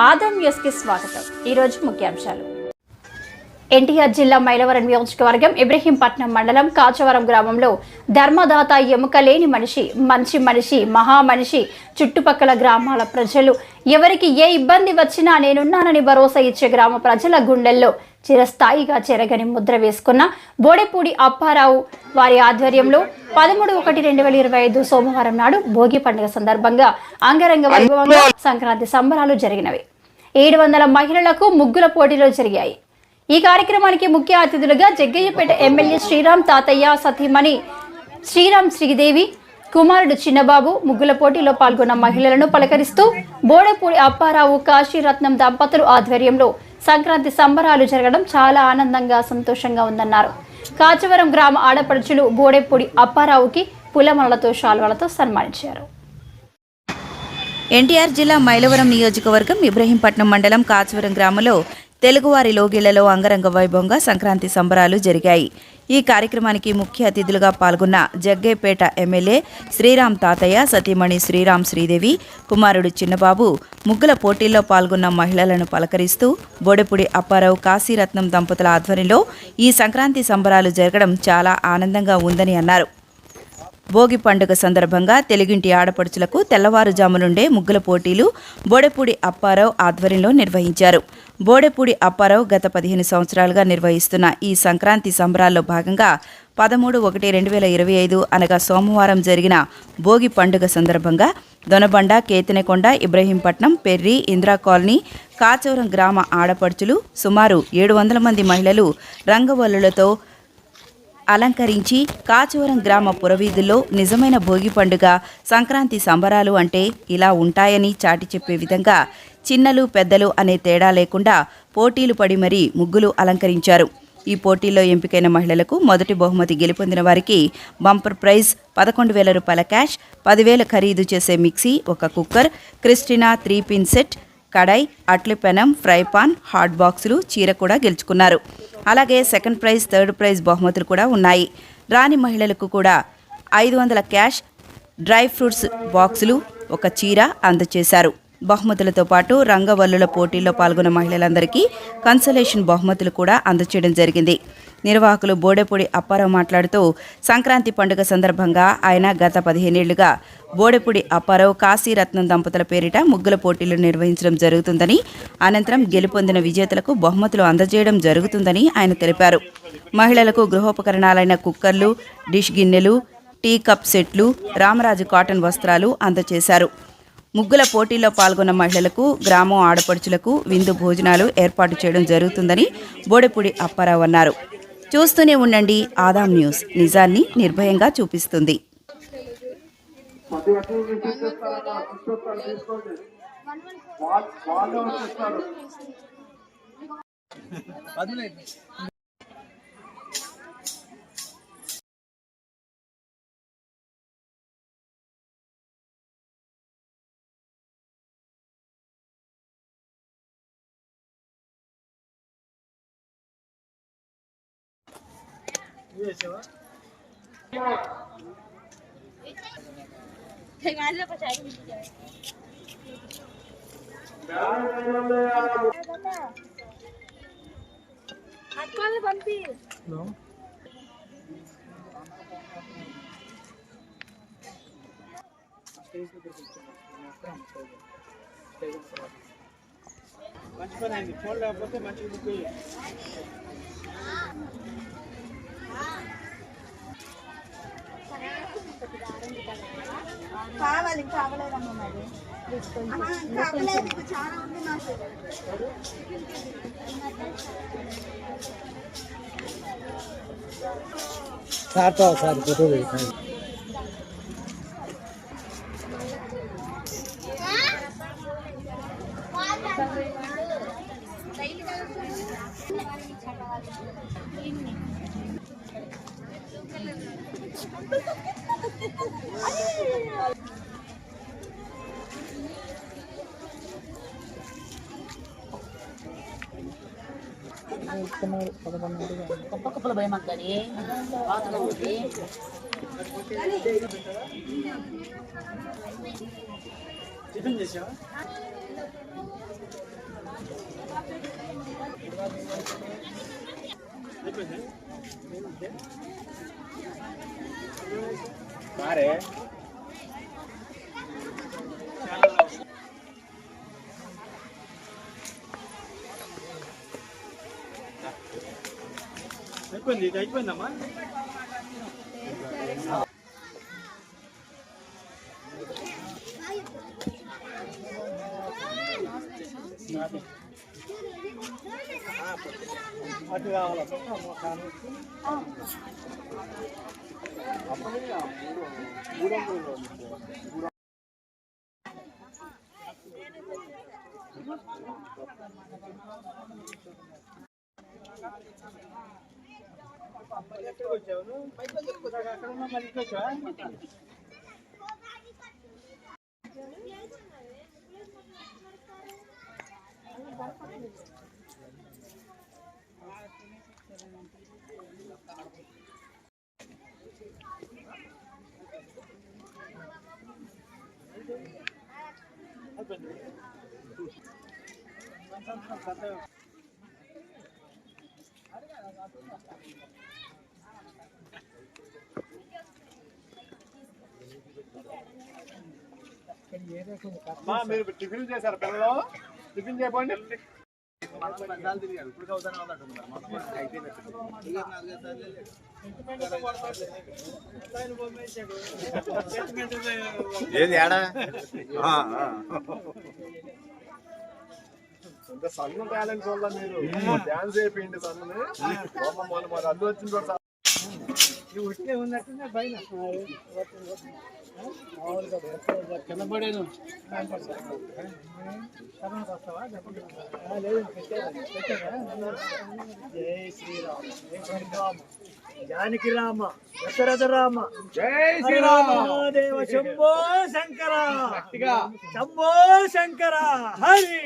ఆదాం న్యూస్కి స్వాగతం. ఈరోజు ముఖ్యాంశాలు. ఎన్టీఆర్ జిల్లా మైలవరం నియోజకవర్గం ఇబ్రహీంపట్నం మండలం కాచవరం గ్రామంలో ధర్మదాత ఎముక లేని మనిషి, మంచి మనిషి, మహామనిషి, చుట్టుపక్కల గ్రామాల ప్రజలు ఎవరికి ఏ ఇబ్బంది వచ్చినా నేనున్నానని భరోసా ఇచ్చే గ్రామ ప్రజల గుండెల్లో చిరస్థాయిగా చెరగని ముద్ర వేసుకున్న బోడెపూడి అప్పారావు వారి ఆధ్వర్యంలో 13/1/2025 సోమవారం నాడు భోగి పండుగ సందర్భంగా అంగరంగ వైభవంగా సంక్రాంతి సంబరాలు జరిగినవి. 700 మహిళలకు ముగ్గుల పోటీలు జరిగాయి. ఈ కార్యక్రమానికి ముఖ్య అతిథులుగా జగ్గయ్యపేట ఎమ్మెల్యే శ్రీరామ్ తాతయ్య, సతీమణి శ్రీరామ్ శ్రీదేవి, కుమారుడు చిన్నబాబు ముగ్గుల పోటీలో పాల్గొన్న మహిళలను పలకరిస్తూ బోడెపూడి అప్పారావు, కాశీరత్నం దంపతులు ఆధ్వర్యంలో సంక్రాంతి సంబరాలు జరగడం చాలా ఆనందంగా, సంతోషంగా ఉందన్నారు. కాచవరం గ్రామ ఆడపడుచులు బోడెపూడి అప్పారావుకి పులమలతో, శాల్వాలతో సన్మానించారు. ఎన్టీఆర్ జిల్లా మైలవరం నియోజకవర్గం ఇబ్రహీంపట్నం మండలం కాచవరం గ్రామంలో తెలుగువారి లోగిళ్లలో అంగరంగ వైభవంగా సంక్రాంతి సంబరాలు జరిగాయి. ఈ కార్యక్రమానికి ముఖ్య అతిథులుగా పాల్గొన్న జగ్గయ్యపేట ఎమ్మెల్యే శ్రీరామ్ తాతయ్య, సతీమణి శ్రీరామ్ శ్రీదేవి, కుమారుడు చిన్నబాబు ముగ్గుల పోటీల్లో పాల్గొన్న మహిళలను పలకరిస్తూ బోడెపూడి అప్పారావు, కాశీరత్నం దంపతుల ఆధ్వర్యంలో ఈ సంక్రాంతి సంబరాలు జరగడం చాలా ఆనందంగా ఉందని అన్నారు. భోగి పండుగ సందర్భంగా తెలుగింటి ఆడపడుచులకు తెల్లవారుజాము నుండే ముగ్గుల పోటీలు బోడెపూడి అప్పారావు ఆధ్వర్యంలో నిర్వహించారు. బోడెపూడి అప్పారావు గత 15 సంవత్సరాలుగా నిర్వహిస్తున్న ఈ సంక్రాంతి సంబరాల్లో భాగంగా 13/1/2025 అనగా సోమవారం జరిగిన భోగి పండుగ సందర్భంగా దొనబండ, కేతనకొండ, ఇబ్రహీంపట్నం, పెర్రి, ఇందిరా కాలనీ, కాచవరం గ్రామ ఆడపడుచులు సుమారు 700 మంది మహిళలు రంగవల్లులతో అలంకరించి కాచవరం గ్రామ పురవీధుల్లో నిజమైన భోగి పండుగ, సంక్రాంతి సంబరాలు అంటే ఇలా ఉంటాయని చాటి చెప్పే విధంగా చిన్నలు పెద్దలు అనే తేడా లేకుండా పోటీలు పడి మరీ ముగ్గులు అలంకరించారు. ఈ పోటీల్లో ఎంపికైన మహిళలకు మొదటి బహుమతి గెలుపొందిన వారికి బంపర్ ప్రైజ్ 11,000 రూపాయల క్యాష్, 10,000 ఖరీదు చేసే మిక్సీ, ఒక కుక్కర్, క్రిస్టినా 3-పిన్ సెట్, కడాయి, అట్ల పెనం, ఫ్రై పాన్, హాట్ బాక్సులు, చీర కూడా గెలుచుకున్నారు. అలాగే సెకండ్ ప్రైజ్, థర్డ్ ప్రైజ్ బహుమతులు కూడా ఉన్నాయి. రాని మహిళలకు కూడా 500 క్యాష్, డ్రై ఫ్రూట్స్ బాక్సులు, ఒక చీర అందజేశారు. బహుమతులతో పాటు రంగవల్లుల పోటీల్లో పాల్గొన్న మహిళలందరికీ కన్సలేషన్ బహుమతులు కూడా అందజేయడం జరిగింది. నిర్వాహకులు బోడెపూడి అప్పారావు మాట్లాడుతూ సంక్రాంతి పండుగ సందర్భంగా ఆయన గత 15 ఏళ్లుగా బోడెపూడి అప్పారావు, కాశీరత్నం దంపతుల పేరిట ముగ్గుల పోటీలు నిర్వహించడం జరుగుతుందని, అనంతరం గెలుపొందిన విజేతలకు బహుమతులు అందజేయడం జరుగుతుందని ఆయన తెలిపారు. మహిళలకు గృహోపకరణాలైన కుక్కర్లు, డిష్ గిన్నెలు, టీ కప్ సెట్లు, రామరాజు కాటన్ వస్త్రాలు అందజేశారు. ముగ్గుల పోటీల్లో పాల్గొన్న మహిళలకు, గ్రామం ఆడపడుచులకు విందు భోజనాలు ఏర్పాటు చేయడం జరుగుతుందని బోడెపూడి అప్పారావు అన్నారు. చూస్తూనే ఉండండి ఆదాం న్యూస్, నిజాన్ని నిర్భయంగా చూపిస్తుంది. పంపి మంచి పని అయింది. ఫోన్ లేకపోతే మంచి బుక్ కావాలి, కావలేదమ్మా మరి చాలా ఉంది నాకు. సార్ ఫోటో కుప్పకుప్పలు భయం అక్కడి వాసన ఉంది. టిఫిన్ చేసావా? మారే అయిపోయింది, ఇది అయిపోయిందమ్మా. అటు కావాలా వచ్చావు అక్కడ ఉన్నా మళ్ళీ వచ్చావా? మీరు టిఫిన్ చేశారు పిల్లలు? టిఫిన్ చేయబోండి. ఏది ఏడా సన్ను టాలెంట్ వల్ల మీరు డాన్స్ అయిపోయింది సన్నుని మరి అల్లు వచ్చింది కూడా ఉట్టే ఉన్నట్టుందే పైన కింద పడేను వస్తావా? లేదు పెట్టారా? జై శ్రీరామ్, జై శ్రీరామ, జానకి రామ, దశరథ రామ, జై శ్రీరామ దేవ శంభో శంకర, శంభో శంకర హరి.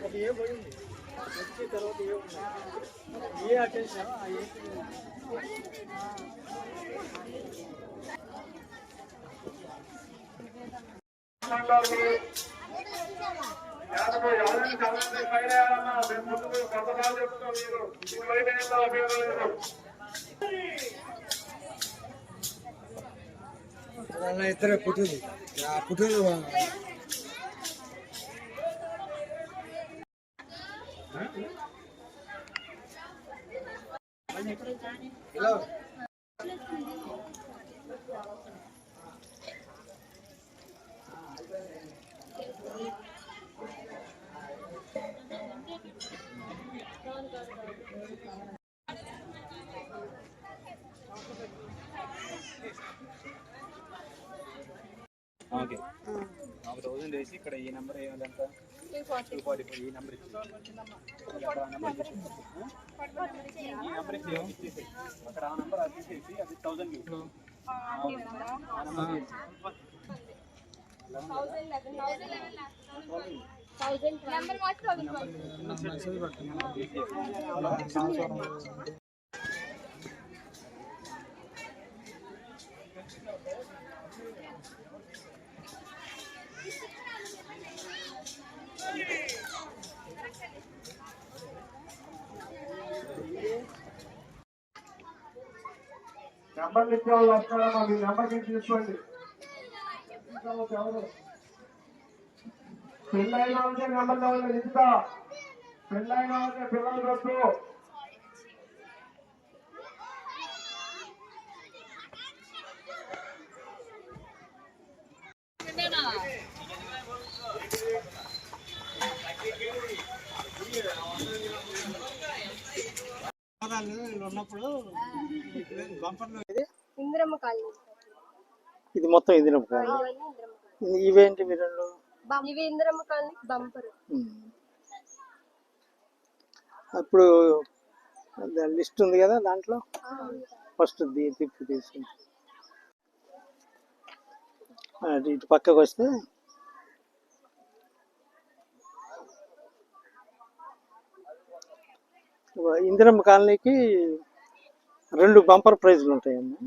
అది ఏ పోయింది వచ్చి తర్వాత ఏ అటెన్షన్ ఇద్దరే పుట్టింది పుట్టింది ఓకే 1000 వేసి ఇక్కడ ఈ నెంబర్ ఏమంట 244 ఈ నెంబర్ ఇచ్చి అక్కడ ఆ నెంబర్ అది తీసేసి అది 1000 నెంబర్లు ఇచ్చే వాళ్ళు వస్తారమ్మా, మీ నెంబర్కి తీసుకోండి. పెళ్ళైన వాళ్ళకే నెంబర్ కావాలి ఇస్తా, పెళ్ళైన వాళ్ళకే పిల్లలు వద్దు. ఇందిరమ్మ కాలనీ ఇది మొత్తం ఇందిరమ్మ కాలనీ. ఇవేంటి మీరు ఇవి ఇందిరమ్మ కాలనీ బంపర్. అప్పుడు లిస్ట్ ఉంది కదా దాంట్లో ఫస్ట్ తిప్పి తీసుకుంది. ఇటు పక్కకు వస్తే ఇందిరమ్మ కాలనీకి 2 బంపర్ ప్రైజ్లు ఉంటాయండి.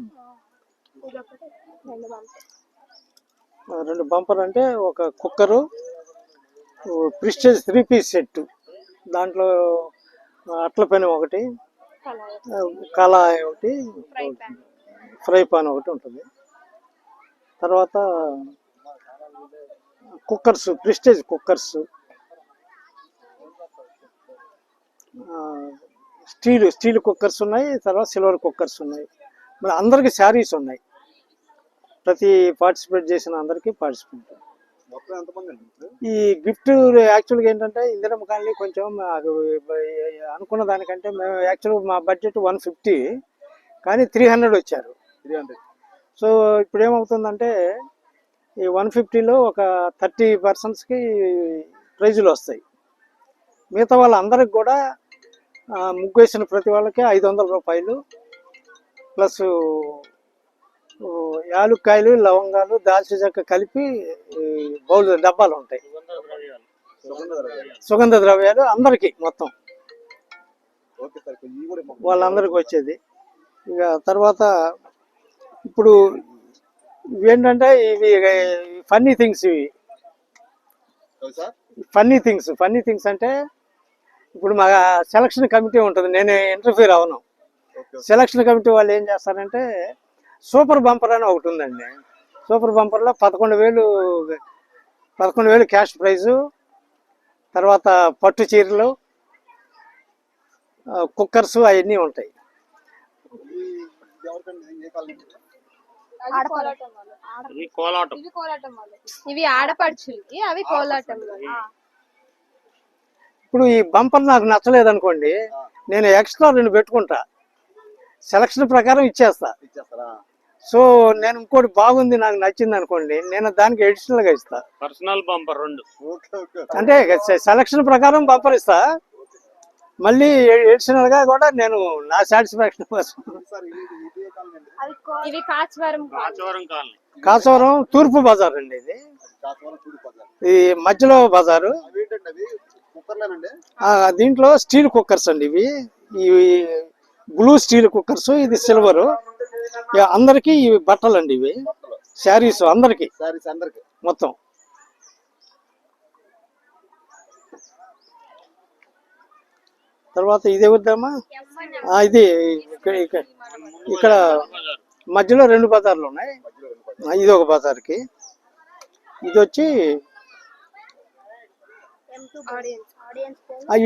2 బంపర్ అంటే ఒక కుక్కరు, ప్రిస్టేజ్ 3 పీస్ సెట్, దాంట్లో అట్ల పెను ఒకటి, కళాయి ఒకటి, ఫ్రై పాన్ ఒకటి ఉంటుంది. తర్వాత cookers, prestige cookers, steel cookers ఉన్నాయి. తర్వాత సిల్వర్ కుక్కర్స్ ఉన్నాయి. మరి అందరికి శారీస్ ఉన్నాయి. ప్రతి పార్టిసిపేట్ చేసిన అందరికి పార్టిసిపేట్. ఈ గిఫ్ట్ యాక్చువల్గా ఏంటంటే ఇందిరమ్మ కాలనీ కొంచెం అనుకున్న దానికంటే మేము యాక్చువల్గా మా బడ్జెట్ 150, కానీ 300 వచ్చారు. సో ఇప్పుడు ఏమవుతుందంటే ఈ 150లో ఒక 30 పర్సన్స్కి ప్రైజులు వస్తాయి. మిగతా వాళ్ళందరికి కూడా ముగ్గు వేసిన ప్రతి వాళ్ళకి 500 రూపాయలు ప్లస్ యాలుక్కాయలు, లవంగాలు, దాల్చిన చెక్క కలిపి బౌల్ డబ్బాలు ఉంటాయి. సుగంధ ద్రవ్యాలు అందరికి మొత్తం వాళ్ళందరికి వచ్చేది. ఇక తర్వాత ఇప్పుడు ఇవేంటంటే ఇవి ఫన్నీ థింగ్స్. ఇవి ఫన్నీ థింగ్స్ అంటే ఇప్పుడు మా సెలక్షన్ కమిటీ ఉంటుంది, నేను ఇంటర్ఫీర్ అవను. సెలక్షన్ కమిటీ వాళ్ళు ఏం చేస్తారంటే సూపర్ బంపర్ అని ఒకటి ఉందండి. సూపర్ బంపర్లో 11,000 క్యాష్ ప్రైజు, తర్వాత పట్టు చీరలు, కుక్కర్స్ అవన్నీ ఉంటాయి. ఇవి ఆడపడుచులు, అవి కోలాటం. ఇప్పుడు ఈ బంపర్ నాకు నచ్చలేదు అనుకోండి, నేను ఎక్స్ట్రా 2 పెట్టుకుంటా, సెలక్షన్ ప్రకారం ఇచ్చేస్తా. సో నేను ఇంకోటి బాగుంది నాకు నచ్చింది అనుకోండి, నేను దానికి అడిషనల్ గా ఇస్తా. పర్సనల్ బంపర్ 2 అంటే సెలక్షన్ ప్రకారం బంపర్ ఇస్తా, మళ్ళీ అడిషనల్ గా కూడా నేను నా సాటిస్ఫాక్షన్ కోసం. ఇవి కాచవరం కాచవరం తూర్పు బజార్ అండి. ఇది మధ్యలో బజారు. దీంట్లో స్టీల్ కుక్కర్స్ అండి. ఇవి బ్లూ స్టీల్ కుక్కర్స్, ఇది సిల్వర్. అందరికి ఇవి బట్టలు అండి, ఇవి శారీస్ అందరికి మొత్తం. తర్వాత ఇది వద్దామా, ఇది ఇక్కడ మధ్యలో 2 బజార్లు ఉన్నాయి. ఇది ఒక బజార్కి. ఇది వచ్చి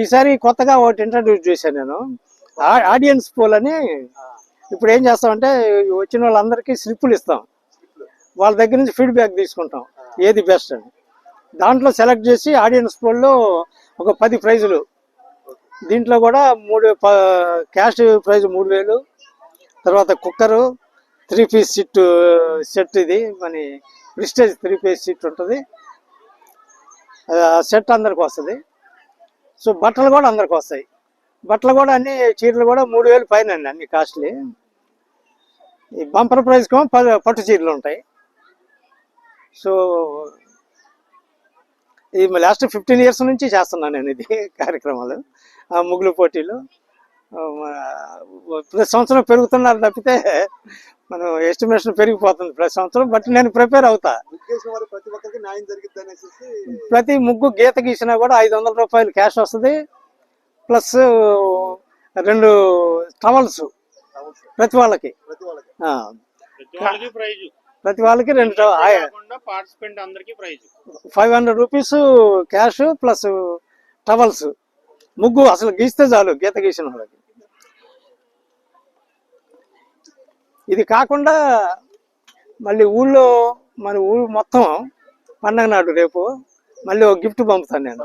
ఈసారి కొత్తగా ఒకటి ఇంట్రడ్యూస్ చేశాను నేను, ఆడియన్స్ పోల్ అని. ఇప్పుడు ఏం చేస్తామంటే వచ్చిన వాళ్ళందరికీ స్లిప్పులు ఇస్తాం, వాళ్ళ దగ్గర నుంచి ఫీడ్బ్యాక్ తీసుకుంటాం ఏది బెస్ట్ అని. దాంట్లో సెలెక్ట్ చేసి ఆడియన్స్ పోల్లో ఒక 10 ప్రైజులు. దీంట్లో కూడా 3 క్యాష్ ప్రైజ్ 3,000, తర్వాత కుక్కరు 3 పీస్ సెట్, ఇది మన ప్రిస్టేజ్ 3 పీస్ సెట్ ఉంటుంది. సెట్ అందరికి వస్తుంది. సో బట్టలు కూడా అందరికి వస్తాయి. బట్టలు కూడా అన్ని చీరలు కూడా 3,000 పైన అండి, అన్ని కాస్ట్లీ. ఈ బంపర్ ప్రైజ్కి పట్టు చీరలు ఉంటాయి. సో ఇది లాస్ట్ 15 ఇయర్స్ నుంచి చేస్తున్నాను నేను ఇది కార్యక్రమాలు, ముగ్గులు పోటీలు. ప్రతి సంవత్సరం పెరుగుతున్నారు తప్పితే మనం ఎస్టిమేషన్ పెరిగిపోతుంది ప్రతి సంవత్సరం. బట్ నేను ప్రిపేర్ అవుతా. ప్రతి ముగ్గు గీత గీసినా కూడా 500 రూపాయలు క్యాష్ వస్తుంది, ప్లస్ 2 టవల్స్ ప్రతి వాళ్ళకి. ప్రతి వాళ్ళకి 2 500 రూపీస్ క్యాష్ ప్లస్ టవల్స్. ముగ్గు అసలు గీస్తే చాలు గీత గీసిన వాళ్ళకి. ఇది కాకుండా మళ్ళీ ఊళ్ళో మన ఊరు మొత్తం పండగ నాడు రేపు మళ్ళీ ఒక గిఫ్ట్ పంపుతాను నేను.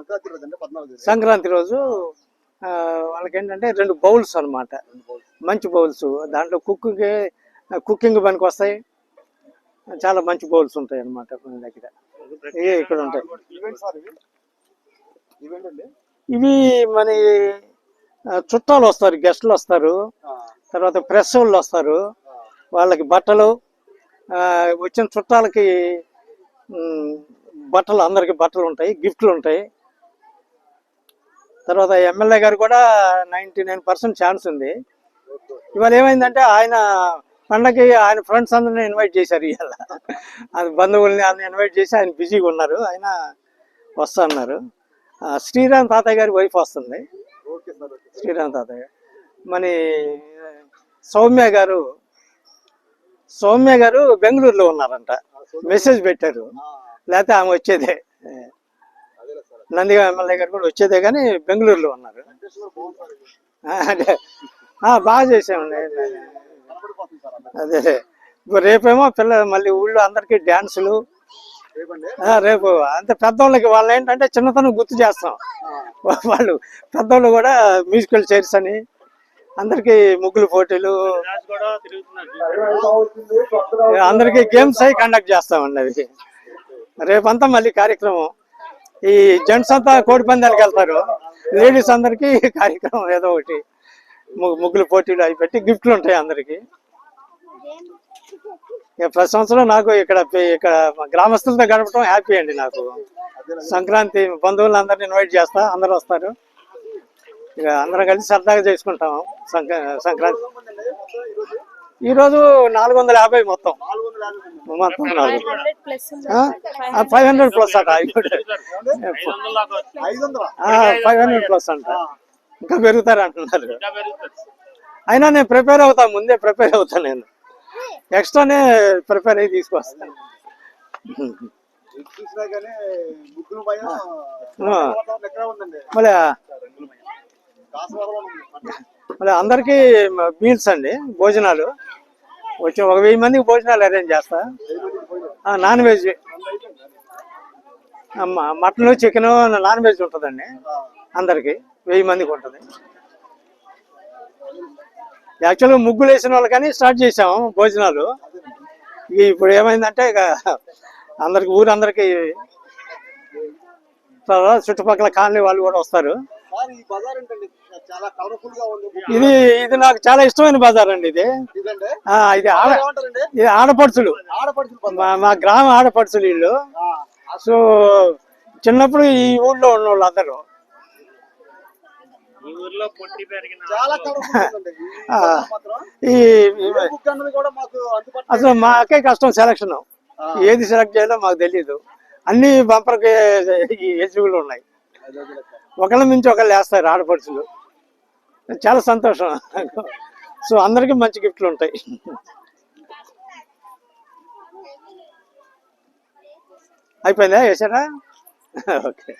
సంక్రాంతి రోజు వాళ్ళకి ఏంటంటే 2 బౌల్స్ అన్నమాట, మంచి బౌల్స్. దాంట్లో కుకింగ్ పనికి వస్తాయి, చాలా మంచి బౌల్స్ ఉంటాయి అన్నమాట మన దగ్గర. ఇవి ఇక్కడ ఉంటాయి. ఇవి మన చుట్టాలు వస్తారు, గెస్టులు వస్తారు, తర్వాత ప్రెస్ వాళ్ళు వస్తారు, వాళ్ళకి బట్టలు, వచ్చిన చుట్టాలకి బట్టలు, అందరికి బట్టలు ఉంటాయి, గిఫ్ట్లు ఉంటాయి. తర్వాత ఎమ్మెల్యే గారు కూడా 99% ఛాన్స్ ఉంది. ఇవాళ ఏమైందంటే ఆయన పండగకి ఆయన ఫ్రెండ్స్ అందరిని ఇన్వైట్ చేశారు. ఇవాళ అది బంధువుల్ని అందరిని ఇన్వైట్ చేసి ఆయన బిజీగా ఉన్నారు, ఆయన వస్తా అన్నారు. శ్రీరామ్ తాతయ్య గారి వైఫ్ వస్తుంది, శ్రీరామ్ తాతయ్య. మన సౌమ్య గారు బెంగళూరులో ఉన్నారంట, మెసేజ్ పెట్టారు, లేకపోతే ఆమె వచ్చేదే. నందిగా ఎమ్మెల్యే గారు కూడా వచ్చేదే, కానీ బెంగళూరులో ఉన్నారు. బాగా చేసామండి. అదే ఇప్పుడు రేపేమో మళ్ళీ ఊళ్ళో అందరికి డ్యాన్సులు. రేపు అంతే పెద్దవాళ్ళకి వాళ్ళు ఏంటంటే చిన్నతనం గుర్తు చేస్తాం. వాళ్ళు పెద్దవాళ్ళు కూడా మ్యూజికల్ చైర్స్ అని, అందరికి ముగ్గులు పోటీలు, అందరికి గేమ్స్ అవి కండక్ట్ చేస్తామండి. అవి రేపంతా మళ్ళీ కార్యక్రమం. ఈ జెంట్స్ అంతా కోడి పందాలకు వెళ్తారు, లేడీస్ అందరికి కార్యక్రమం ఏదో ఒకటి, ముగ్గులు పోటీలు అవి పెట్టి గిఫ్ట్లు ఉంటాయి అందరికి. ప్రతి సంవత్సరం నాకు ఇక్కడ గ్రామస్తులతో గడపడం హ్యాపీ అండి. నాకు సంక్రాంతి బంధువులందరినీ ఇన్వైట్ చేస్తా, అందరూ వస్తారు, ఇక అందరం కలిసి సరదాగా చేసుకుంటాము సంక్రాంతి. ఈరోజు 450 మొత్తం 500 ప్లస్ అట, 500 ప్లస్ అంట, ఇంకా పెరుగుతారు అంటున్నారు. అయినా నేను ప్రిపేర్ అవుతా, ముందే ప్రిపేర్ అవుతా, నేను ఎక్స్ట్రానే ప్రిపేర్ అయ్యి తీసుకొస్తాను. మళ్ళీ అందరికి మీల్స్ అండి, భోజనాలు. వచ్చి 1000 మందికి భోజనాలు అరేంజ్ చేస్తా. Non veg, mutton chicken non veg ఉంటుందండి అందరికి, 1000 మందికి ఉంటుంది. యాక్చువల్గా ముగ్గులు వేసిన వాళ్ళు కానీ స్టార్ట్ చేసాము భోజనాలు. ఇప్పుడు ఏమైందంటే ఇక అందరికి ఊరందరికి చుట్టుపక్కల కాలనీ వాళ్ళు కూడా వస్తారు. ఇది నాకు చాలా ఇష్టమైన బజార్ అండి. ఇది ఆడపడుచులు, మా గ్రామ ఆడపడుచులు వీళ్ళు. సో చిన్నప్పుడు ఈ ఊళ్ళో ఉన్నవాళ్ళు అందరూ అసలు మాకే కష్టం సెలక్షన్, ఏది సెలెక్ట్ చేయాలో మాకు తెలియదు. అన్ని బంపర్కి ఎలిజిబుల్ ఉన్నాయి, ఒకళ్ళ మించి ఒకళ్ళు వేస్తారు ఆడపడుచులు. చాలా సంతోషం. సో అందరికి మంచి గిఫ్ట్లు ఉంటాయి. అయిపోయిందా, వేసారా? ఓకే.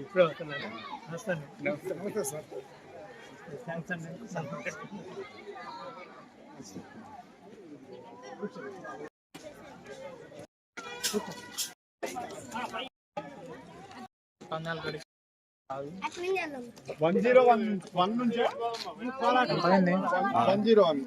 ఇప్పుడు వస్తున్నాను. నమస్తే సార్. థ్యాంక్స్ అండి. పన్నాలు 101 నుంచి 101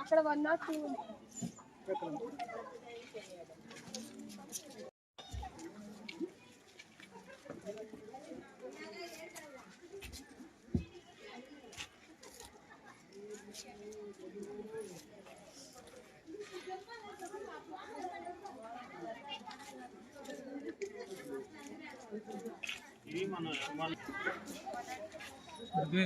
అక్కడ 102 ఇది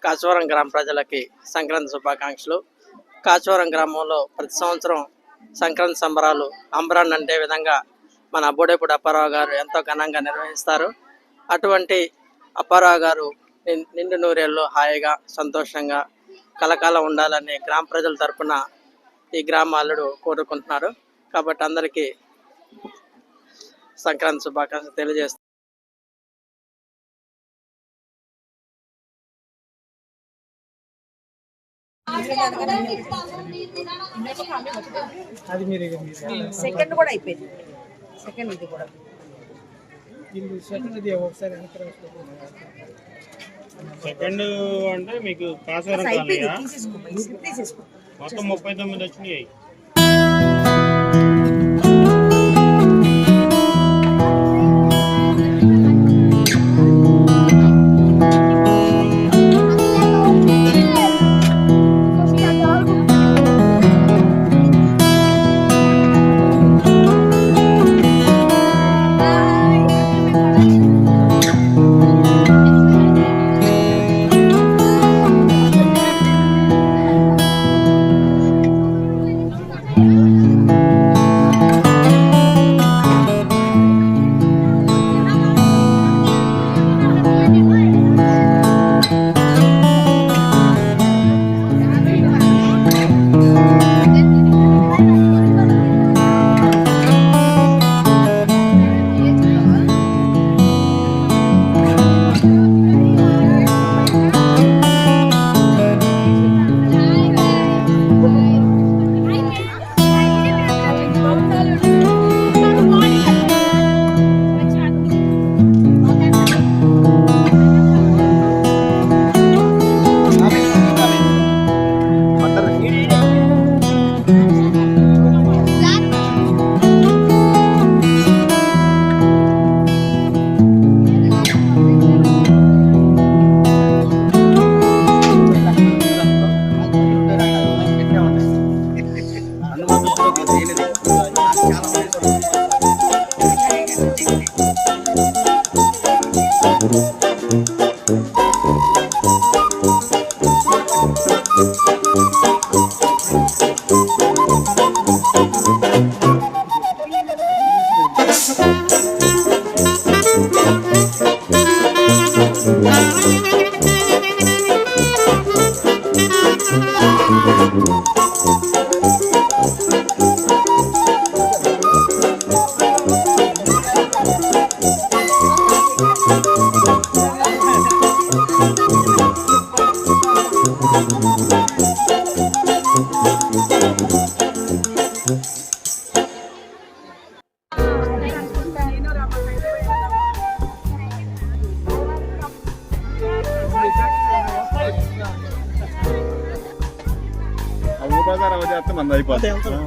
కాచవరం గ్రామ ప్రజలకి సంక్రాంతి శుభాకాంక్షలు. కాచవరం గ్రామంలో ప్రతి సంవత్సరం సంక్రాంతి సంబరాలు అంబరాన్ని అంటే విధంగా మన బోడేపూడి అప్పారావు గారు ఎంతో ఘనంగా నిర్వహిస్తారు. అటువంటి అప్పారావు గారు నిండు నూరేళ్ళు హాయిగా సంతోషంగా కలకాలం ఉండాలని గ్రామ ప్రజల తరపున ఈ గ్రామ అల్లుడు కోరుకుంటున్నారు. కాబట్టి అందరికీ సంక్రాంతి శుభాకాంక్షలు తెలియజేస్తారు. అది మీరు సెకండ్ కూడా అయిపోయింది. సెకండ్ ఇది కూడా సెకండ్ ఒకసారి సెకండ్ అంటే మీకు కాసవరం మొత్తం 39 వచ్చినాయి. బజార్ అవజేస్తే మంది అయిపోతుంది.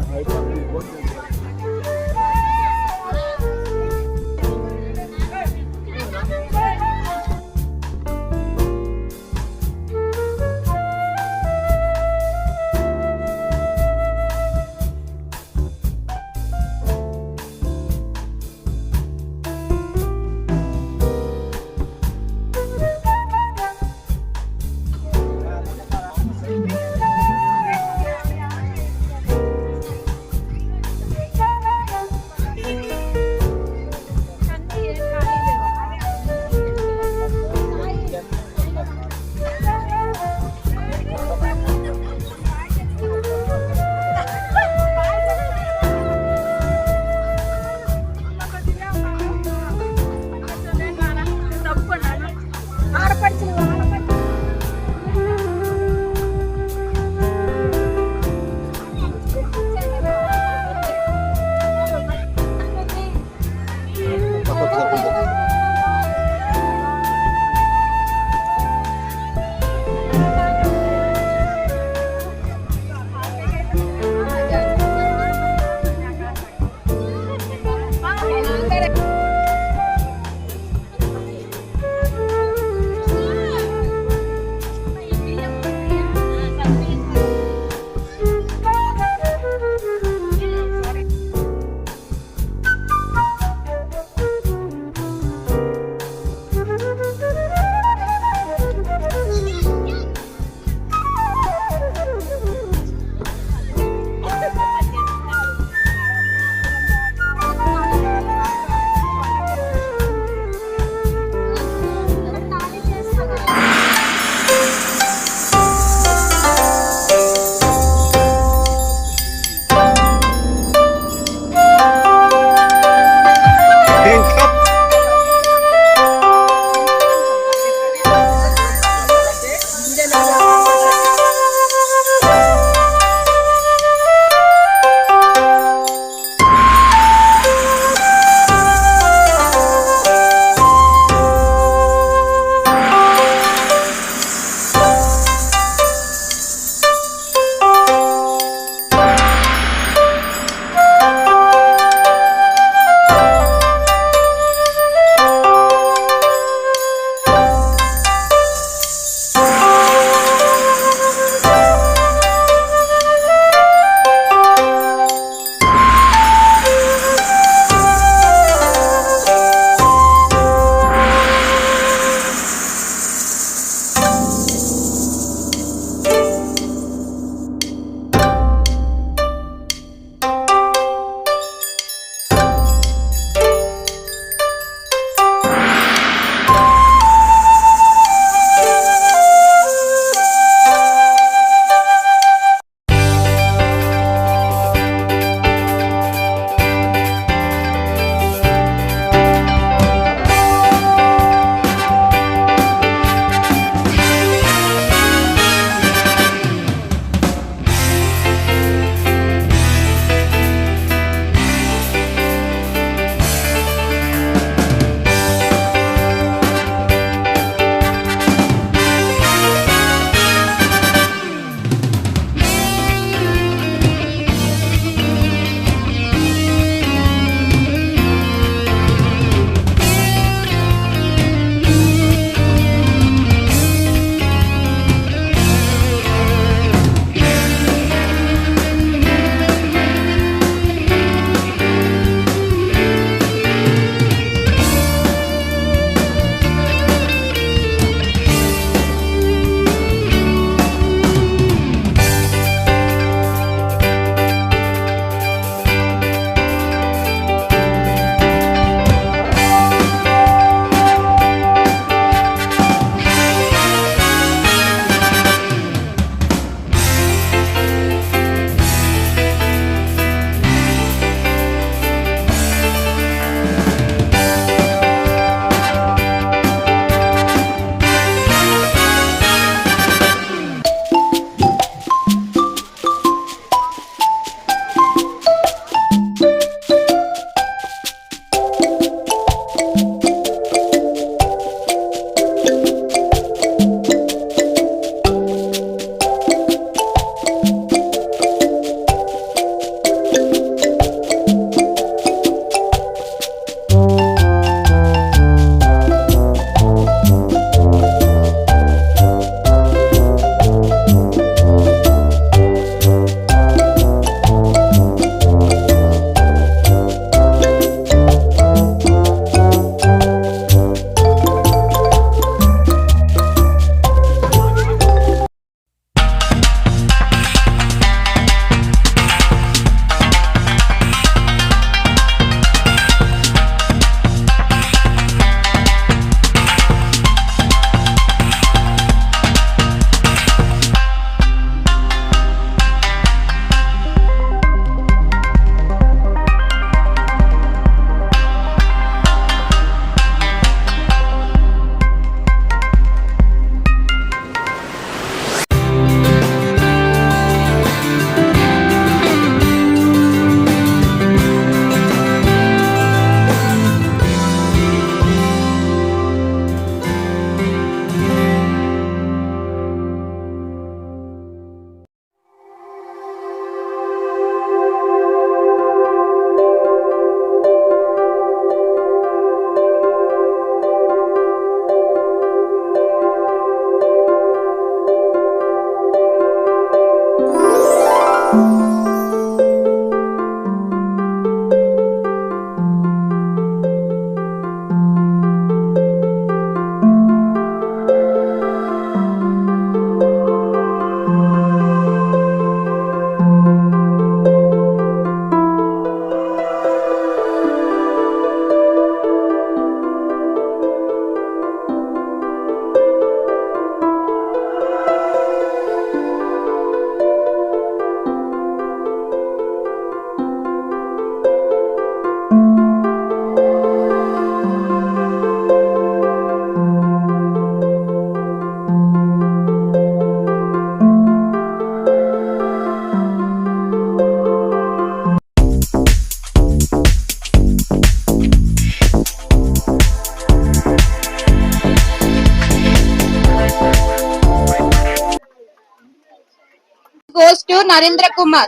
goes to Narendra Kumar.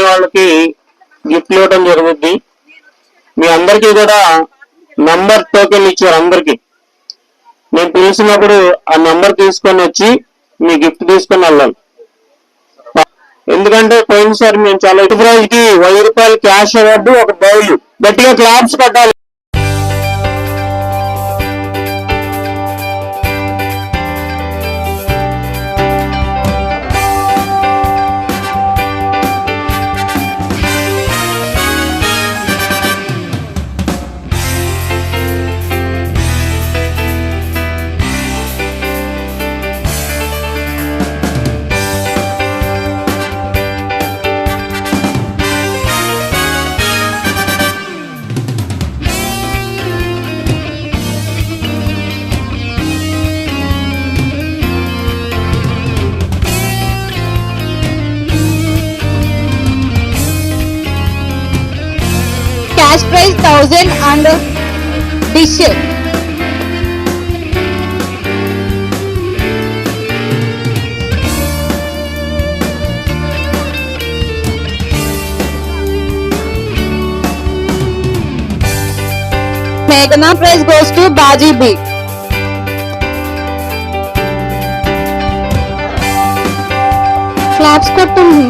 వాళ్ళకి గిఫ్ట్ ఇవ్వడం జరుగుద్ది. మీ అందరికీ కూడా నంబర్ టోకెన్ ఇచ్చారు. అందరికి నేను పిలిచినప్పుడు ఆ నంబర్ తీసుకొని వచ్చి మీ గిఫ్ట్ తీసుకొని వెళ్ళాలి. ఎందుకంటే పోయినసారి మేము చాలా ప్రైజ్ కి 1000 రూపాయలు క్యాష్ అవార్డు, ఒక బౌల్. గట్టిగా క్లాప్స్ కట్టాలి. Cash prize 1000 and dish. Meghana prize goes to Baji B. Claps కొట్టండి.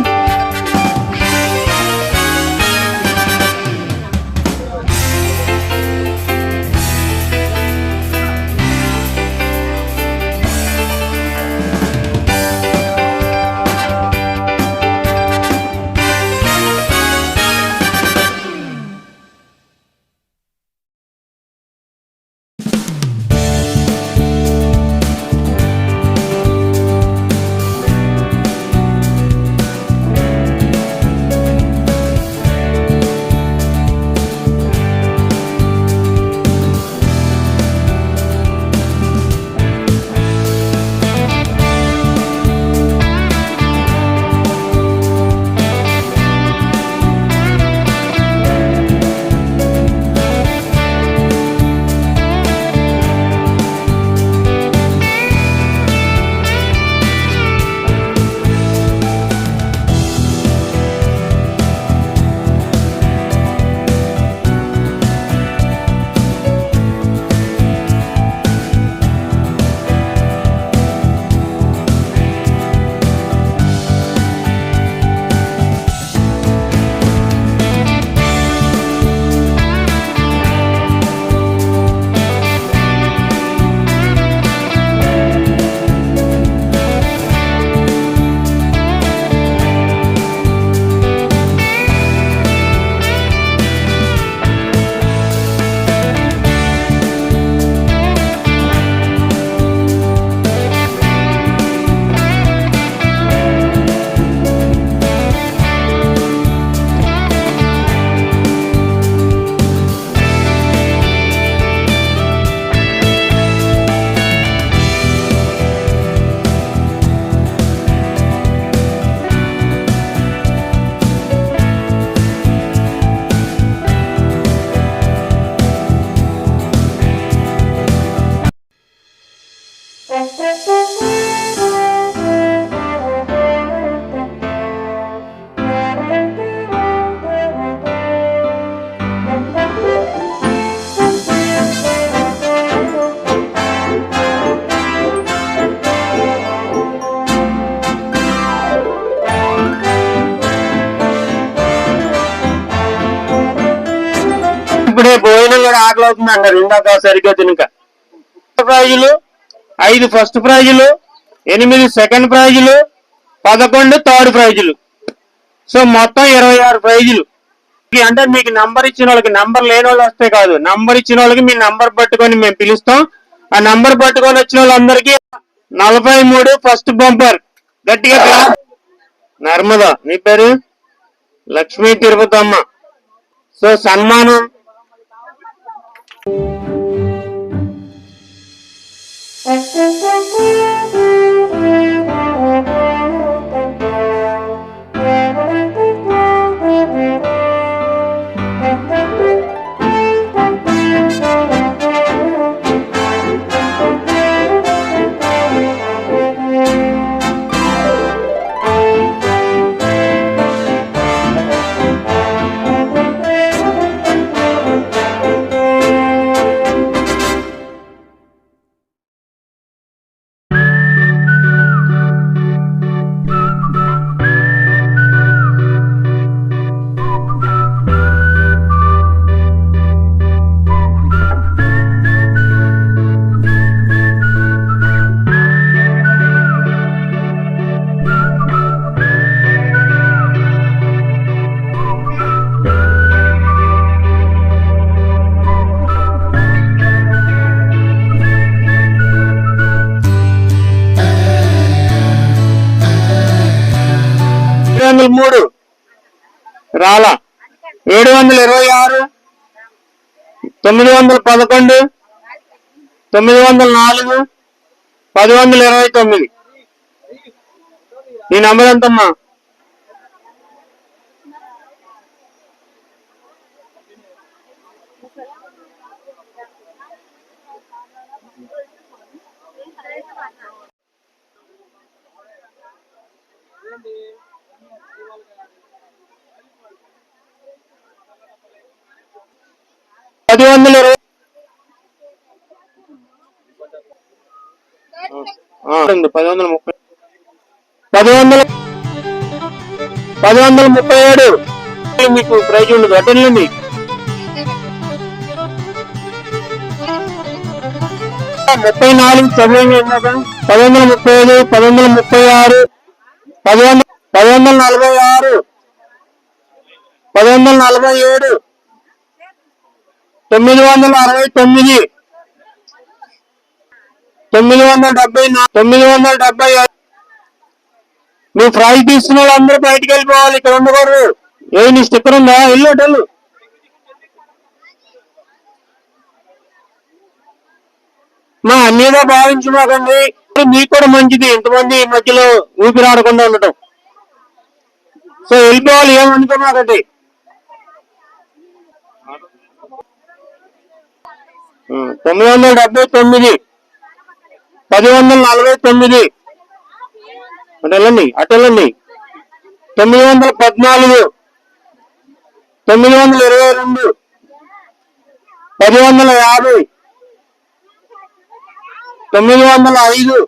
భోజనం కూడా ఆకలి అవుతుంది అంటారు ఇందాక సరిగ్గా తినక. ప్రైజులు 5 ఫస్ట్ ప్రైజులు, 8 సెకండ్ ప్రైజులు, 11 థర్డ్ ప్రైజులు. సో మొత్తం 26 ప్రైజులు. అంటే మీకు నంబర్ ఇచ్చిన వాళ్ళకి, నంబర్ లేని వాళ్ళు వస్తే కాదు, నంబర్ ఇచ్చిన వాళ్ళకి మీ నంబర్ పట్టుకొని మేము పిలుస్తాం. ఆ నంబర్ పట్టుకొని వచ్చిన వాళ్ళందరికీ 43 ఫస్ట్ బంపర్. గట్టిగా నర్మదా, నీ పేరు లక్ష్మీ తిరుపతమ్మ. సో సన్మానం మూడు రాలా, 726, 911, 904, 1029. ఈ నంబర్ ఎంతమ్మా? $120. 1130, 1137 మీకు ప్రైజ్ ఉండదు. అటెండి 34 చదివండి. 1135, 1136, 1146, 1147, 969, 970, నువ్వు ప్రైజ్ తీసుకున్న వాళ్ళందరూ బయటకు వెళ్ళిపోవాలి, ఇక్కడ ఉండకూడదు. నీ స్టిక్కర్ ఉందా? వెళ్ళు. మా అన్నీగా భావించమాకండి, మీకు కూడా మంచిది ఇంతమంది మధ్యలో ఊపిరాడకుండా ఉండటం. సో వెళ్ళిపోవాలి, ఏమనుకోమాకండి. 979, 1049, అటెళ్ళండి 914, 922, 1050, 905, 820,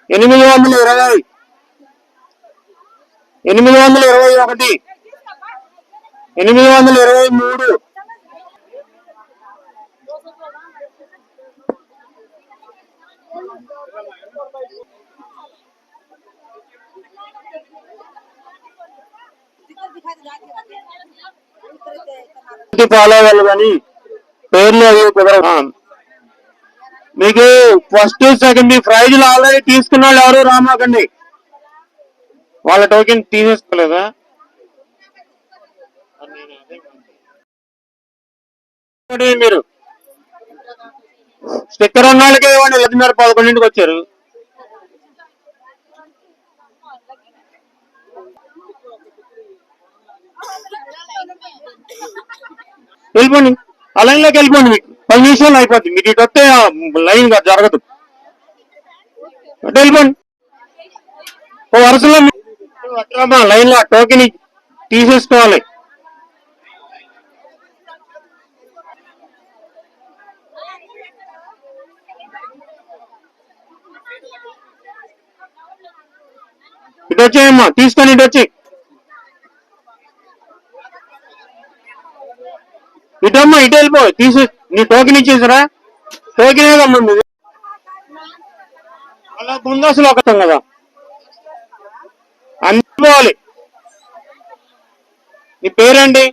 821, 823, ఫాలో అవ్వాలి కానీ పేర్లు అవి కుదరవు. మీకు ఫస్ట్ సెకండ్ ప్రైజ్లు ఆల్రెడీ తీసుకున్న వాళ్ళు ఎవరు రామాకండి, వాళ్ళ టోకెన్ తీసేసుకోలేదా? మీరు స్టిక్కర్ ఉన్న వాళ్ళకే ఇవ్వండి. 11:30 వచ్చారు. వెళ్ళిపోండి, ఆ లైన్ లోకి వెళ్ళిపోండి. మీకు 10 నిమిషాలు అయిపోద్ది. మీకు ఇటు వస్తే లైన్ జరగదు. అటు వెళ్ళిపోండి. ఓ వరుసలో లైన్ లో టోకెన్ తీసేసుకోవాలి. ఇటు వచ్చేయమ్మా, తీసుకొని ఇటు వచ్చి ఇటమ్మా ఇటు వెళ్ళిపో తీసి నీ టోకెన్ ఇచ్చేసారా టోకెనే కమ్మంది అలా ముందు అసలు ఒకతాం కదా అందుకోవాలి. నీ పేరేంటి?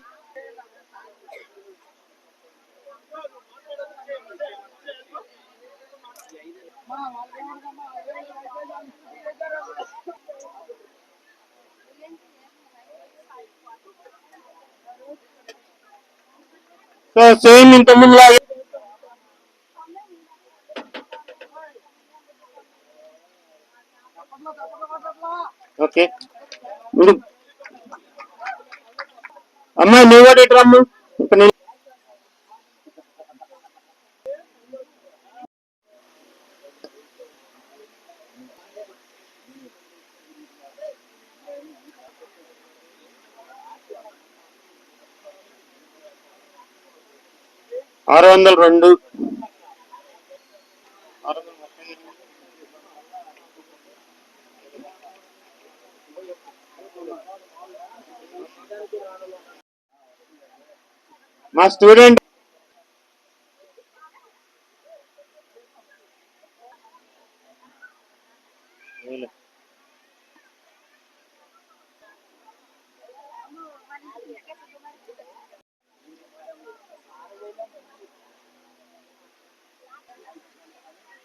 సో సేమ్ ఇంత ముందు లాగే ఓకే. అమ్మాయి నువ్వు కూడా ఇటు రమ్ము. ఇక్కడ నేను 602 మా స్టూడెంట్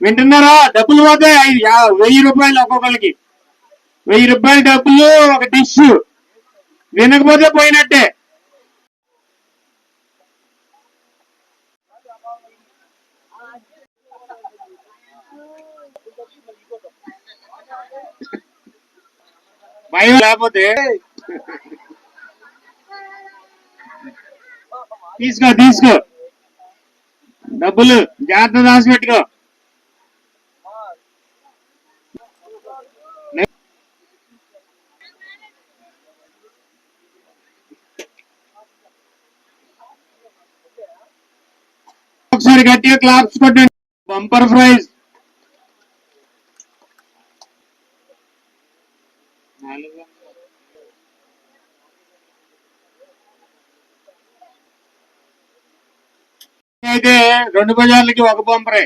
వింటున్నారా? డబ్బులు పోతే 1000 రూపాయలు ఒక్కొక్కరికి. 1000 రూపాయల డబ్బులు ఒక డిష్. వినకపోతే పోయినట్టే. భయం లేకపోతే తీసుకో డబ్బులు జాగ్రత్త దాచిపెట్టుకో. ఒకసారి గట్టిగా క్లాప్స్ కొట్టండి. Bumper prize. అయితే 2 బజార్లకి ఒక బంపరే.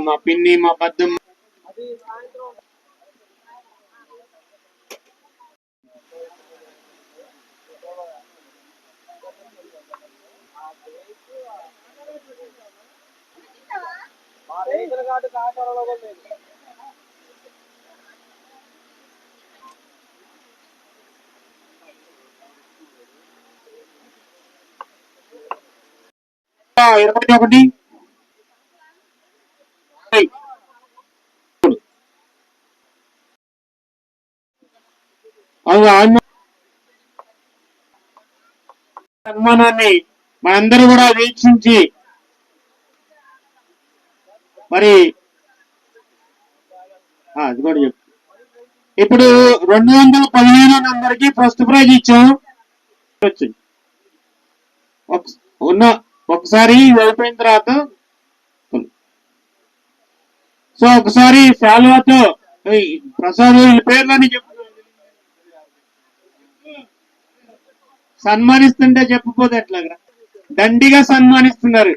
మా పిన్ని మా పద్దమ్మ ఇరవై ఒకటి సన్మానాన్ని మనందరూ కూడా వీక్షించి మరి అది కూడా చెప్పు. ఇప్పుడు 215 నంబర్కి ఫస్ట్ ప్రైజ్ ఇచ్చాం. ఒకసారి అయిపోయిన తర్వాత సో ఒకసారి శాలువాతో ప్రసాద్ పేర్లని చెప్పు. సన్మానిస్తుంటే చెప్పపోతే ఎట్లాగా దండిగా సన్మానిస్తున్నారు.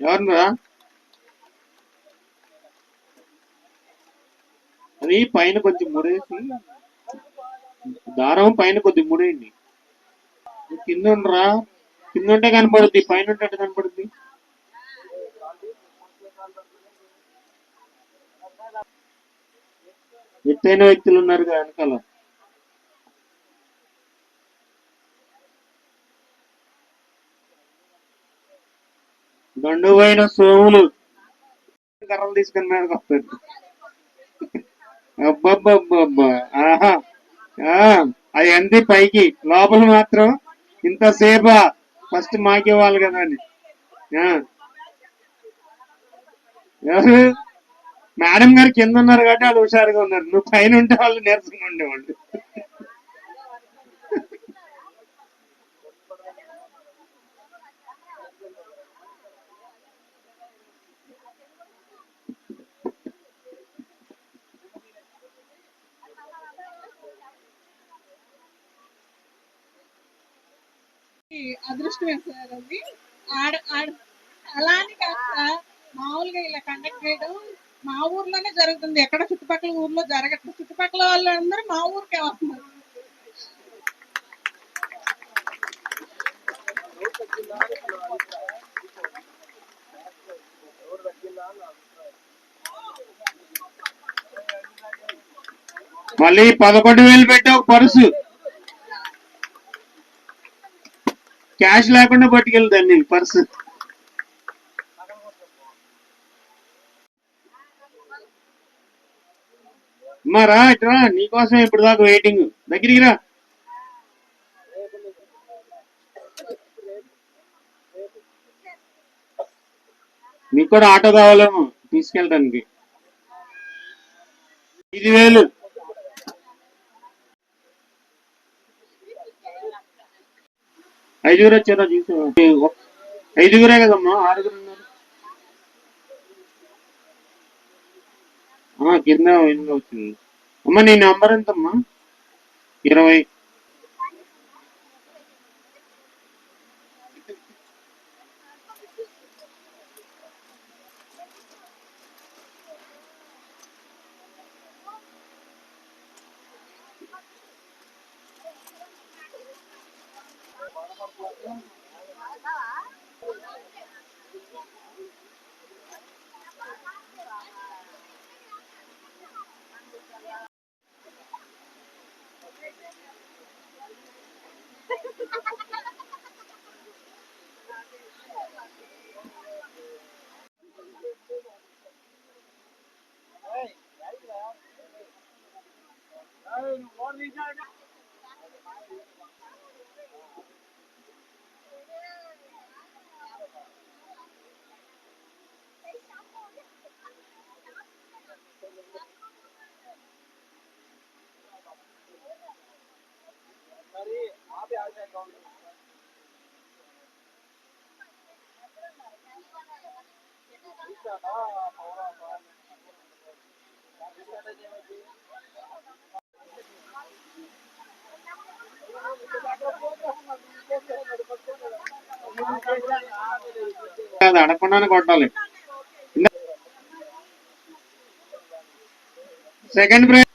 ఎవరురా అది పైన కొంచెం ముడేసి దారం పైన కొద్దిగా ముడేయండి. కింద ఉండరా, కింద ఉంటే కనపడుద్ది, పైన ఉంటే కనపడుద్ది. ఎత్తైన వ్యక్తులు ఉన్నారు వెనకాల. దండువైన సోములు కర్రలు తీసుకుని మీద వస్తారు. అబ్బబ్బబ్బబ్బా ఆహా అది అంతే పైకి, లోపల మాత్రం ఇంతసేపా ఫస్ట్ మాకేవాళ్ళు కదా అని. ఎవరు మేడం గారు కింద ఉన్నారు కాబట్టి వాళ్ళు హుషారుగా ఉన్నారు, నువ్వు పైన ఉంటే వాళ్ళు నీరసంగా ఉండేవాళ్ళు. అదృష్టమే సార్ అది. అలా అని కాదు సార్, మామూలుగా ఇలా కండక్ట్ చేయడం మా ఊర్లోనే జరుగుతుంది, ఎక్కడ చుట్టుపక్కల ఊర్లో జరగట్లేదు. చుట్టుపక్కల వాళ్ళందరూ మా ఊరికే వస్తున్నారు. మళ్ళీ 11,000 పెట్టి ఒక పర్సు క్యాష్ లేకుండా పట్టుకెళ్తాను పర్సు. రా ఇట్రా, నీకోసం ఇప్పుడు దాకా వెయిటింగ్, దగ్గరికి రా. మీకు కూడా ఆటో కావాలేమో తీసుకెళ్ళడానికి. 5,000 5గురు వచ్చారా చూసా? 5గురే కదమ్మా, 6గురు ఉన్నారు. కింద వచ్చింది అమ్మా. నీ నెంబర్ ఎంతమ్మా? 20. అడగకుండానే కొట్టాలి. Second prize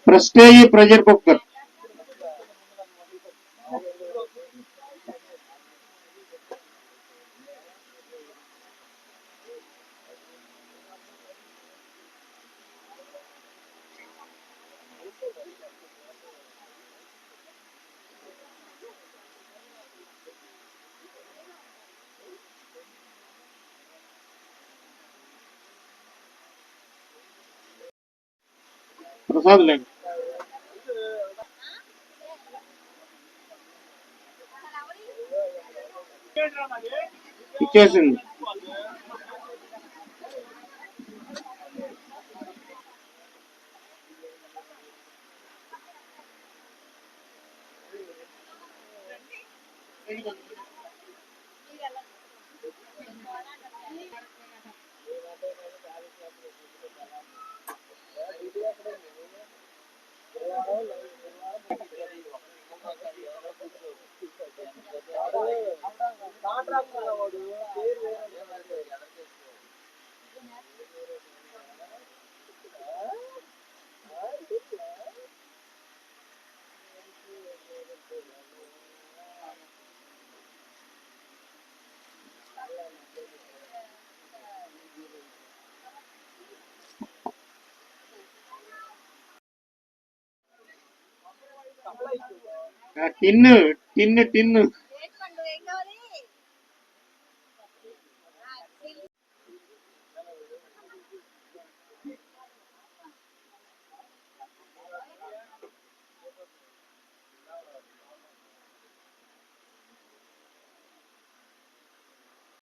prestige pressure cooker. Prasad లేండి ఇచ్చేసింది. Tin tin tin